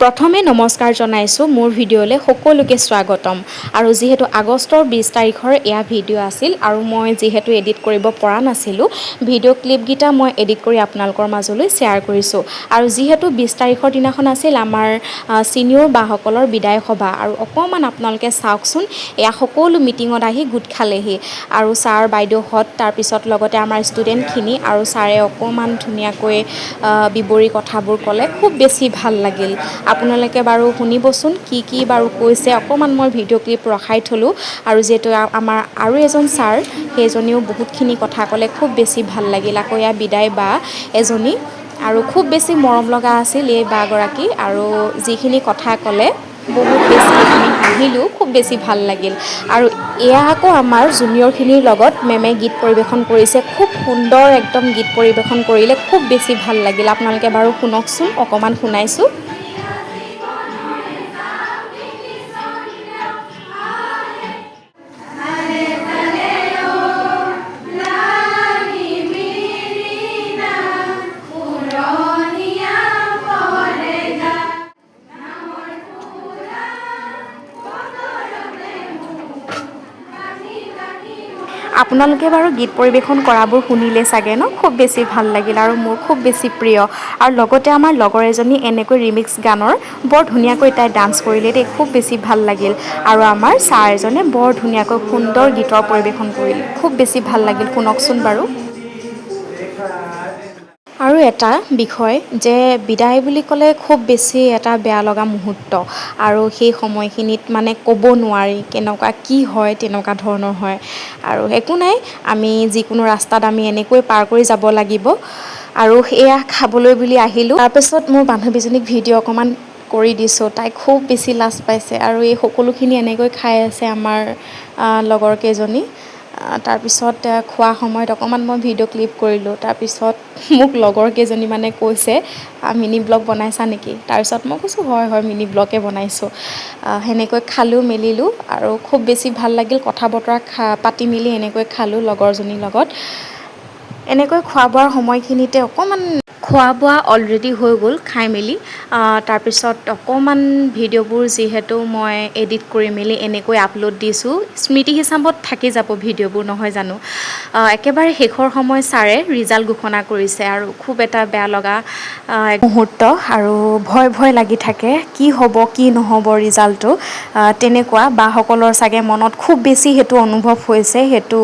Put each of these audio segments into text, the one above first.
প্ৰথমে নমস্কাৰ জনাইছোঁ মোৰ ভিডিঅ'লৈ সকলোকে স্বাগতম আৰু যিহেতু আগষ্টৰ 20 তাৰিখৰ এয়া ভিডিঅ' আছিল আৰু মই যিহেতু এডিট কৰিব পৰা নাছিলোঁ ভিডিঅ' ক্লিপকেইটা মই এডিট কৰি আপোনালোকৰ মাজলৈ শ্বেয়াৰ কৰিছোঁ আৰু যিহেতু 20 তাৰিখৰ দিনাখন আছিল আমাৰ ছিনিয়ৰ বাসকলৰ বিদায় সভা আৰু অকণমান আপোনালোকে চাওকচোন এয়া সকলো মিটিঙত আহি গোট খালেহি আৰু ছাৰ বাইদেউহঁত তাৰপিছত লগতে আমাৰ ষ্টুডেণ্টখিনি আৰু ছাৰে অকণমান ধুনীয়াকৈ বিৱৰি কথাবোৰ ক'লে খুব বেছি ভাল লাগিল আপোনালোকে বাৰু শুনিবচোন কি বাৰু কৈছে অকণমান মই ভিডিঅ' ক্লিপ ৰখাই থলোঁ আৰু যিহেতু আমাৰ আৰু এজন ছাৰ সেইজনেও বহুতখিনি কথা ক'লে খুব বেছি ভাল লাগিল আকৌ এয়া বিদায় বা এজনী আৰু খুব বেছি মৰম লগা আছিল এই বাগৰাকী আৰু যিখিনি কথা ক'লে বহুত বেছি আমি হাঁহিলোঁ খুব বেছি ভাল লাগিল আৰু এয়া আকৌ আমাৰ জুনিয়ৰখিনিৰ লগত মেমে গীত পৰিৱেশন কৰিছে খুব সুন্দৰ একদম গীত পৰিৱেশন কৰিলে খুব বেছি ভাল লাগিল আপোনালোকে বাৰু শুনকচোন অকণমান শুনাইছোঁ আপোনালোকে বাৰু গীত পৰিৱেশন কৰাবোৰ শুনিলে চাগে ন খুব বেছি ভাল লাগিল আৰু মোৰ খুব বেছি প্ৰিয় আৰু লগতে আমাৰ লগৰ এজনী এনেকৈ ৰিমিক্স গানৰ বৰ ধুনীয়াকৈ তাই ডান্স কৰিলে দেই খুব বেছি ভাল লাগিল আৰু আমাৰ ছাৰ এজনে বৰ ধুনীয়াকৈ সুন্দৰ গীতৰ পৰিৱেশন কৰিলে খুব বেছি ভাল লাগিল শুনকচোন বাৰু আৰু এটা বিষয় যে বিদায় বুলি ক'লে খুব বেছি এটা বেয়া লগা মুহূৰ্ত আৰু সেই সময়খিনিত মানে ক'ব নোৱাৰি কেনেকুৱা কি হয় তেনেকুৱা ধৰণৰ হয় আৰু একো নাই আমি যিকোনো ৰাস্তাত আমি এনেকৈ পাৰ কৰি যাব লাগিব আৰু এয়া খাবলৈ বুলি আহিলোঁ তাৰপিছত মোৰ বান্ধৱীজনীক ভিডিঅ' অকণমান কৰি দিছোঁ তাই খুব বেছি লাজ পাইছে আৰু এই সকলোখিনি এনেকৈ খাই আছে আমাৰ লগৰ কেইজনী তাৰপিছত খোৱা সময়ত অকণমান মই ভিডিঅ' ক্লিপ কৰিলোঁ তাৰপিছত মোক লগৰ কেইজনীমানে কৈছে মিনি ব্লগ বনাইছা নেকি তাৰপিছত মই কৈছোঁ হয় মিনি ব্লগে বনাইছোঁ সেনেকৈ খালোঁ মেলিলোঁ আৰু খুব বেছি ভাল লাগিল কথা বতৰা পাতি মেলি এনেকৈ খালোঁ লগৰজনীৰ লগত এনেকৈ খোৱা বোৱাৰ সময়খিনিতে অকণমান খোৱা বোৱা অলৰেডি হৈ গ'ল খাই মেলি তাৰপিছত অকণমান ভিডিঅ'বোৰ যিহেতু মই এডিট কৰি মেলি এনেকৈ আপলোড দিছোঁ স্মৃতি হিচাপত থাকি যাব ভিডিঅ'বোৰ নহয় জানো একেবাৰে শেষৰ সময় ছাৰে ৰিজাল্ট ঘোষণা কৰিছে আৰু খুব এটা বেয়া লগা মুহূৰ্ত আৰু ভয় লাগি থাকে কি হ'ব কি নহ'ব ৰিজাল্টটো তেনেকুৱা বাসকলৰ চাগে মনত খুব বেছি সেইটো অনুভৱ হৈছে সেইটো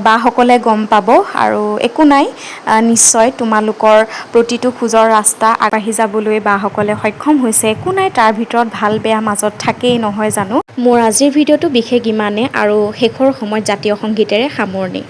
বাসকলে গম পাব আৰু একো নাই নিশ্চয় তোমালোকৰ প্ৰতিটো খোজৰ ৰাস্তা আগবাঢ়ি যাবলৈ বাসকলে সক্ষম হৈছে একো নাই তাৰ ভিতৰত ভাল বেয়া মাজত থাকেই নহয় জানো মোৰ আজিৰ ভিডিঅ'টো বিশেষ ইমানে আৰু শেষৰ সময়ত জাতীয় সংগীতেৰে সামৰণি